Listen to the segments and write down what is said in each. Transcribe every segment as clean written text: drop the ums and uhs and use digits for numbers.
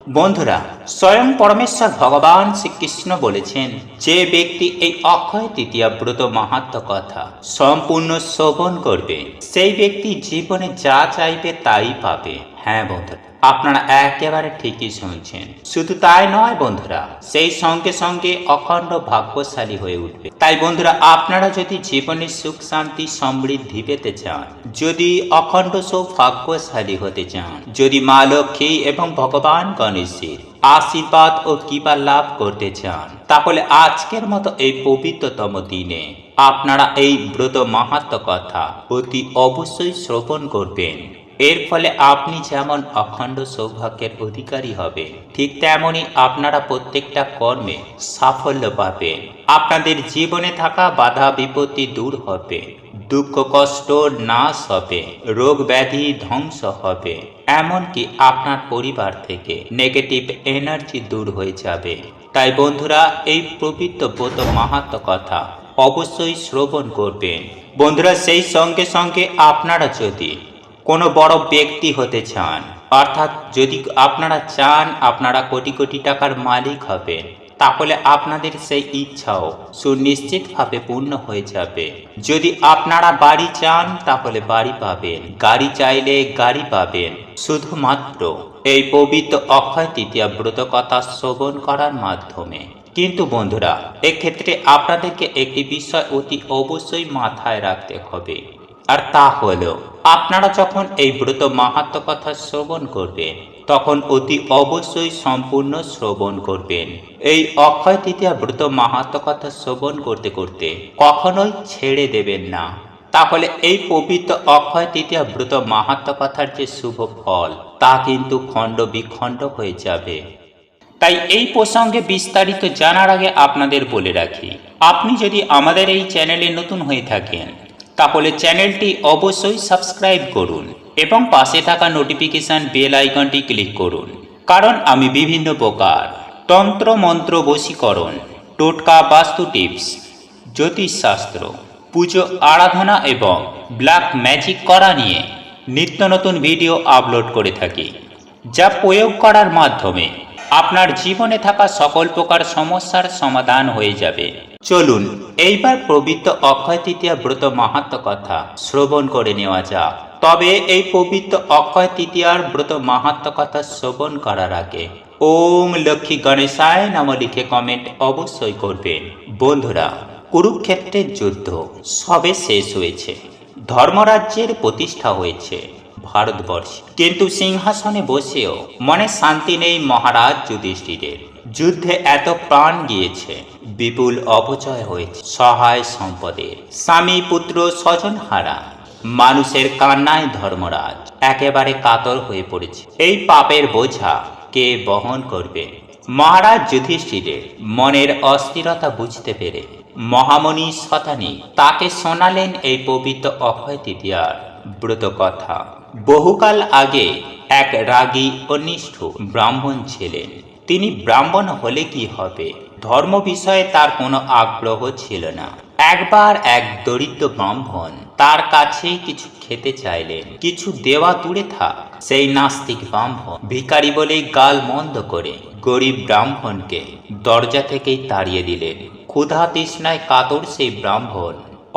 বন্ধুরা, স্বয়ং পরমেশ্বর ভগবান শ্রীকৃষ্ণ বলেছেন, যে ব্যক্তি এই অক্ষয় তৃতীয়া ব্রত মাহাত্ম কথা সম্পূর্ণ শ্রবণ করবে, সেই ব্যক্তি জীবনে যা চাইবে তাই পাবে। হ্যাঁ বন্ধুরা, আপনারা একেবারে ঠিকই শুনছেন। শুধু তাই নয় বন্ধুরা, সেই সঙ্গে সঙ্গে অখণ্ড ভাগ্যশালী হয়ে উঠবে। তাই বন্ধুরা, আপনারা যদি জীবনে সুখ শান্তি সমৃদ্ধি পেতে চান, যদি অখণ্ড সৌভাগ্যশালী হতে চান, যদি মা লক্ষ্মী এবং ভগবান গণেশের আশীর্বাদ ও কৃপা লাভ করতে চান, তাহলে আজকের মতো এই পবিত্রতম দিনে আপনারা এই ব্রত মাহাত্ম কথা অতি অবশ্যই শ্রবণ করবেন। এর ফলে আপনি যেমন অখণ্ড সৌভাগ্যের অধিকারী হবে, ঠিক তেমনি আপনারা প্রত্যেকটা কর্মে সাফল্য পাবেন। আপনাদের জীবনে থাকা বাধা বিপত্তি দূর হবে, দুঃখ কষ্ট নাশ হবে, রোগ ব্যাধি ধ্বংস হবে, এমনকি আপনার পরিবার থেকে নেগেটিভ এনার্জি দূর হয়ে যাবে। তাই বন্ধুরা, এই পবিত্র ব্রত মাহাত্ম কথা অবশ্যই শ্রবণ করবেন। বন্ধুরা, সেই সঙ্গে সঙ্গে আপনারা যদি কোনো বড় ব্যক্তি হতে চান, অর্থাৎ যদি আপনারা চান আপনারা কোটি কোটি টাকার মালিক হবেন, তাহলে আপনাদের সেই ইচ্ছাও সুনিশ্চিতভাবে পূর্ণ হয়ে যাবে। যদি আপনারা বাড়ি চান তাহলে বাড়ি পাবেন, গাড়ি চাইলে গাড়ি পাবেন, শুধুমাত্র এই পবিত্র অক্ষয় তৃতীয়া ব্রত কথা শ্রবণ করার মাধ্যমে। কিন্তু বন্ধুরা, এক্ষেত্রে আপনাদেরকে একটি বিষয় অতি অবশ্যই মাথায় রাখতে হবে, আর তা হলো, আপনারা যখন এই ব্রত মাহাত্ম কথা শ্রবণ করবেন, তখন অতি অবশ্যই সম্পূর্ণ শ্রবণ করবেন। এই অক্ষয় তৃতীয়া ব্রত মাহাত্ম কথা শ্রবণ করতে করতে কখনোই ছেড়ে দেবেন না। তাহলে এই পবিত্র অক্ষয় তৃতীয়া ব্রত মাহাত্ম কথার যে শুভ ফল, তা কিন্তু খণ্ড বিখণ্ড হয়ে যাবে। তাই এই প্রসঙ্গে বিস্তারিত জানার আগে আপনাদের বলে রাখি, আপনি যদি আমাদের এই চ্যানেলে নতুন হয়ে থাকেন, তাহলে চ্যানেলটি অবশ্যই সাবস্ক্রাইব করুন এবং পাশে থাকা নোটিফিকেশান বেল আইকনটি ক্লিক করুন। কারণ আমি বিভিন্ন প্রকার তন্ত্র মন্ত্র বশীকরণ, টোটকা বাস্তু টিপস, জ্যোতিষশাস্ত্র, পুজো আরাধনা এবং ব্ল্যাক ম্যাজিক করা নিয়ে নিত্য নতুন ভিডিও আপলোড করে থাকি, যা প্রয়োগ করার মাধ্যমে আপনার জীবনে থাকা সকল প্রকার সমস্যার সমাধান হয়ে যাবে। চলুন এইবার পবিত্র অক্ষয় তৃতীয়া ব্রত মাহাত্ম কথা শ্রবণ করে নেওয়া যাক। তবে এই পবিত্র অক্ষয় তৃতীয়ার ব্রত মাহাত্ম কথা শ্রবণ করার আগে ওম লক্ষ্মী গণেশায় নাম লিখে কমেন্ট অবশ্যই করবেন। বন্ধুরা, কুরুক্ষেত্রের যুদ্ধ সবে শেষ হয়েছে, ধর্মরাজ্যের প্রতিষ্ঠা হয়েছে ভারতবর্ষে, কিন্তু সিংহাসনে বসেও মনে শান্তি নেই মহারাজ যুধিষ্ঠিরের। যুদ্ধে এত প্রাণ গিয়েছে, বিপুল অপচয় হয়েছে সহায় সম্পদের, স্বামী পুত্র স্বজন হারা মানুষের কান্নায় ধর্মরাজ একেবারে কাতর হয়ে পড়েছে। এই পাপের বোঝা কে বহন করবে? মহারাজ যুধিষ্ঠিরের মনের অস্থিরতা বুঝতে পেরে মহামণি শতানী তাকে শোনালেন এই পবিত্র অক্ষয় তৃতীয়ার ব্রত কথা। বহুকাল আগে এক রাগী ও নিষ্ঠুর ব্রাহ্মণ ছিলেন। তিনি ব্রাহ্মণ হলে কি হবে, ধর্ম বিষয়ে তার কোনো আগ্রহ ছিল না। একবার এক দরিদ্র ব্রাহ্মণ তার কাছে কিছু খেতে চাইলেন। কিছু দেওয়া দূরে থাক, সেই নাস্তিক ব্রাহ্মণ ভিখারি বলে গাল মন্দ করে গরিব ব্রাহ্মণকে দরজা থেকেই তাড়িয়ে দিলেন। ক্ষুধা তৃষ্ণায় কাতর সেই ব্রাহ্মণ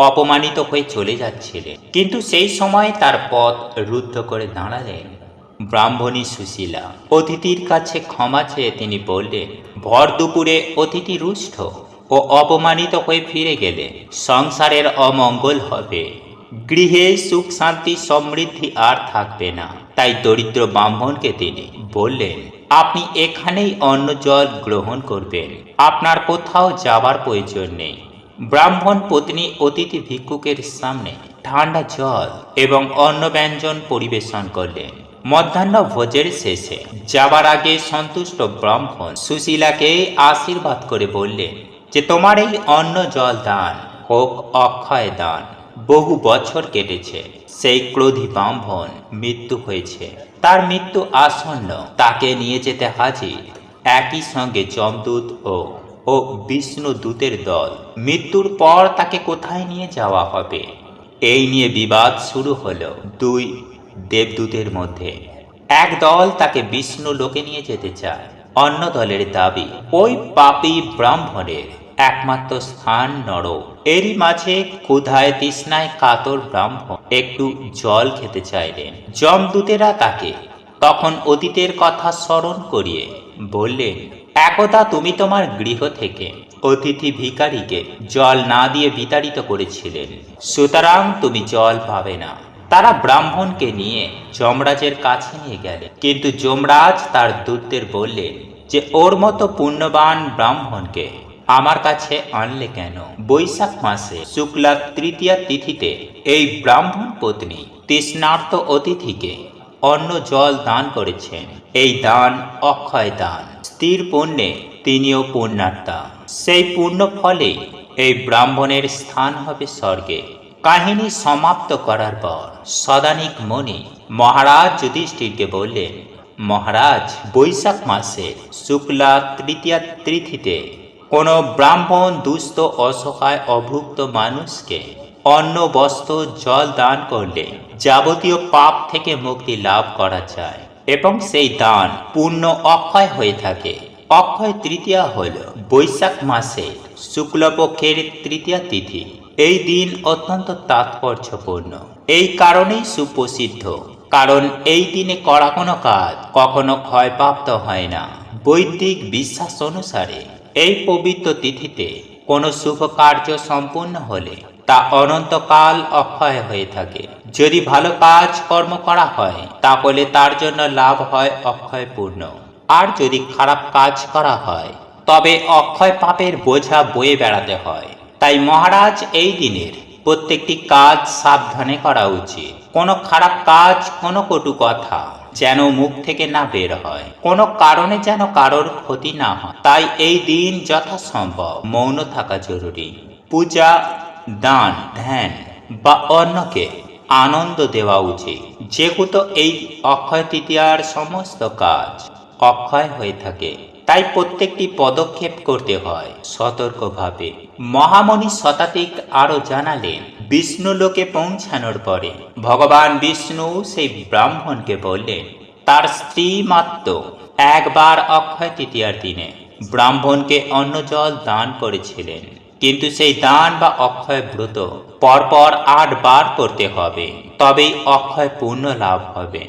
অপমানিত হয়ে চলে যাচ্ছিলেন, কিন্তু সেই সময় তার পথ রুদ্ধ করে দাঁড়ালেন ব্রাহ্মণী সুশীলা। অতিথির কাছে ক্ষমা চেয়ে তিনি বললেন, ভর দুপুরে অতিথি রুষ্ট ও অপমানিত হয়ে ফিরে গেলে সংসারের অমঙ্গল হবে, গৃহে সুখ শান্তি সমৃদ্ধি আর থাকবে না। তাই দরিদ্র ব্রাহ্মণকে তিনি বললেন, আপনি এখানেই অন্ন জল গ্রহণ করবেন, আপনার কোথাও যাবার প্রয়োজন নেই। ব্রাহ্মণ পত্নী অতিথি ভিক্ষুকের সামনে ঠান্ডা জল এবং অন্ন ব্যঞ্জন পরিবেশন করলেন। মধ্যাহ্ন ভোজের শেষে যাবার আগে সন্তুষ্ট ব্রাহ্মণ সুশীলাকে আশীর্বাদ করে বললেন যে, তোমার এই অন্ন জল দান হোক অক্ষয় দান। বহু বছর কেটেছে, সেই ক্রোধী ব্রাহ্মণ মৃত্যু হয়েছে, তার মৃত্যু আসন্ন, তাকে নিয়ে যেতে হাজির একই সঙ্গে যমদূত ও বিষ্ণু দূতের দল। মৃত্যুর পর তাকে কোথায় নিয়ে যাওয়া হবে, এই নিয়ে বিবাদ শুরু হলো দুই দেবদূতের মধ্যে। এক দল তাকে বিষ্ণু লোকে নিয়ে যেতে চায়, অন্য দলের দাবি ওই পাপী ব্রাহ্মণের একমাত্র স্থান নরক। এরই মাঝে ক্ষুধায় তৃষ্ণায় কাতর ব্রাহ্মণ একটু জল খেতে চাইলেন। যমদূতেরা তাকে তখন অতীতের কথা স্মরণ করিয়ে বললেন, একদা তুমি তোমার গৃহ থেকে অতিথি ভিখারিকে জল না দিয়ে বিতাড়িত করেছিলেন, সুতরাং তুমি জল পাবে না। তারা ব্রাহ্মণকে নিয়ে যমরাজের কাছে নিয়ে গেলেন, কিন্তু যমরাজ তার দূতদের বললেন যে ওর মতো পুণ্যবান ব্রাহ্মণকে আমার কাছে আনলে কেন? বৈশাখ মাসে শুক্লা তৃতীয়া তিথিতে এই ব্রাহ্মণ পত্নী তৃষ্ণার্ত অতিথিকে অন্ন জল দান করেছেন। এই দান অক্ষয় দান, স্থির পুণ্যে তিনিও পুণ্যাত্মা। সেই পুণ্য ফলে এই ব্রাহ্মণের স্থান হবে স্বর্গে। কাহিনী সমাপ্ত করার পর সদানিক মুনি মহারাজ যুধিষ্ঠিরকে বললেন, মহারাজ, বৈশাখ মাসের শুক্লা তৃতীয়া তিথিতে কোনো ব্রাহ্মণ দুস্থ অসহায় অভুক্ত মানুষকে অন্ন বস্ত্র জল দান করলে যাবতীয় পাপ থেকে মুক্তি লাভ করা যায় এবং সেই দান পূর্ণ অক্ষয় হয়ে থাকে। অক্ষয় তৃতীয়া হল বৈশাখ মাসের শুক্লপক্ষের তৃতীয়া তিথি। এই দিন অত্যন্ত তাৎপর্যপূর্ণ, এই কারণেই সুপ্রসিদ্ধ, কারণ এই দিনে করা কোনো কাজ কখনো ক্ষয়প্রাপ্ত হয় না। বৈদিক বিশ্বাস অনুসারে এই পবিত্র তিথিতে কোনো শুভ কার্য সম্পূর্ণ হলে তা অনন্তকাল অক্ষয় হয়ে থাকে। যদি ভালো কাজ কর্ম করা হয় তাহলে তার জন্য লাভ হয় অক্ষয় পূর্ণ, আর যদি খারাপ কাজ করা হয় তবে অক্ষয় পাপের বোঝা বয়ে বেড়াতে হয়। তাই মহারাজ, এই দিনের প্রত্যেকটি কাজ সাবধানে করা উচিত। কোনো খারাপ কাজ, কোনো কটু কথা যেন মুখ থেকে না বের হয়, কোনো কারণে যেন কারোর ক্ষতি না হয়। তাই এই দিন যথাসম্ভব মৌন থাকা জরুরি। পূজা, দান, ধ্যান বা অন্যকে আনন্দ দেওয়া উচিত। যেহেতু এই অক্ষয় তৃতীয়ার সমস্ত কাজ অক্ষয় হয়ে থাকে, তাই প্রত্যেকটি পদক্ষেপ করতে হয় সতর্কভাবে। মহামণি শতাধিক আরো জানালেন, বিষ্ণু লোকে পৌঁছানোর পরে ভগবান বিষ্ণু সেই ব্রাহ্মণকে বললেন, তার স্ত্রী মাত্র একবার অক্ষয় তৃতীয়ার দিনে ব্রাহ্মণকে অন্ন জল দান করেছিলেন, কিন্তু সেই দান বা অক্ষয় ব্রত পরপর 8 বার করতে হবে, তবেই অক্ষয় পূর্ণ লাভ হবে।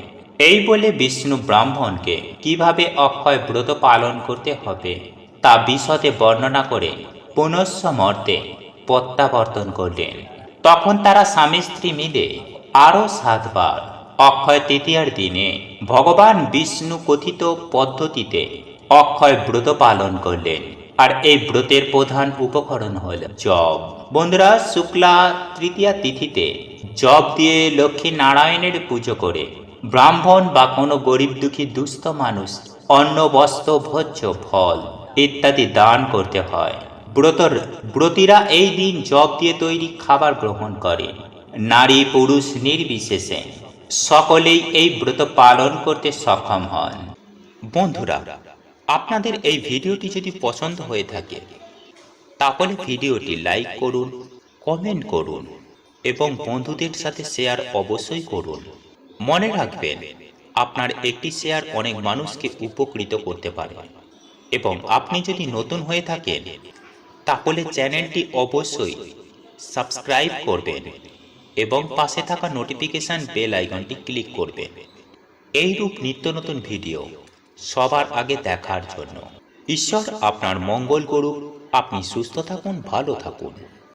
এই বলে বিষ্ণু ব্রাহ্মণকে কিভাবে অক্ষয় ব্রত পালন করতে হবে তা বিশদে বর্ণনা করে পুনশ্চ মর্তে প্রত্যাবর্তন করলেন। তখন তারা স্বামী স্ত্রী মিলে আরো 7 বার অক্ষয় তৃতীয়ার দিনে ভগবান বিষ্ণু কথিত পদ্ধতিতে অক্ষয় ব্রত পালন করলেন। আর এই ব্রতের প্রধান উপকরণ হল জব। বন্ধুরা, শুক্লা তৃতীয়া তিথিতে জব দিয়ে লক্ষ্মী নারায়ণের পুজো করে ব্রাহ্মণ বা কোনো গরিব দুঃখী দুস্থ মানুষ অন্ন, বস্ত্র, ভোজ্য ফল ইত্যাদি দান করতে হয়। ব্রতীরা এই দিন জব দিয়ে তৈরি খাবার গ্রহণ করে। নারী পুরুষ নির্বিশেষে সকলেই এই ব্রত পালন করতে সক্ষম হন। বন্ধুরা, আপনাদের এই ভিডিওটি যদি পছন্দ হয়ে থাকে তাহলে ভিডিওটি লাইক করুন, কমেন্ট করুন এবং বন্ধুদের সাথে শেয়ার অবশ্যই করুন। মনে রাখবেন, আপনার একটি শেয়ার অনেক মানুষকে উপকৃত করতে পারে। এবং আপনি যদি নতুন হয়ে থাকেন তাহলে চ্যানেলটি অবশ্যই সাবস্ক্রাইব করবেন এবং পাশে থাকা নোটিফিকেশন বেল আইকনটি ক্লিক করবেন এইরূপ নিত্য নতুন ভিডিও সবার আগে দেখার জন্য। ঈশ্বর আপনার মঙ্গল করুক। আপনি সুস্থ থাকুন, ভালো থাকুন।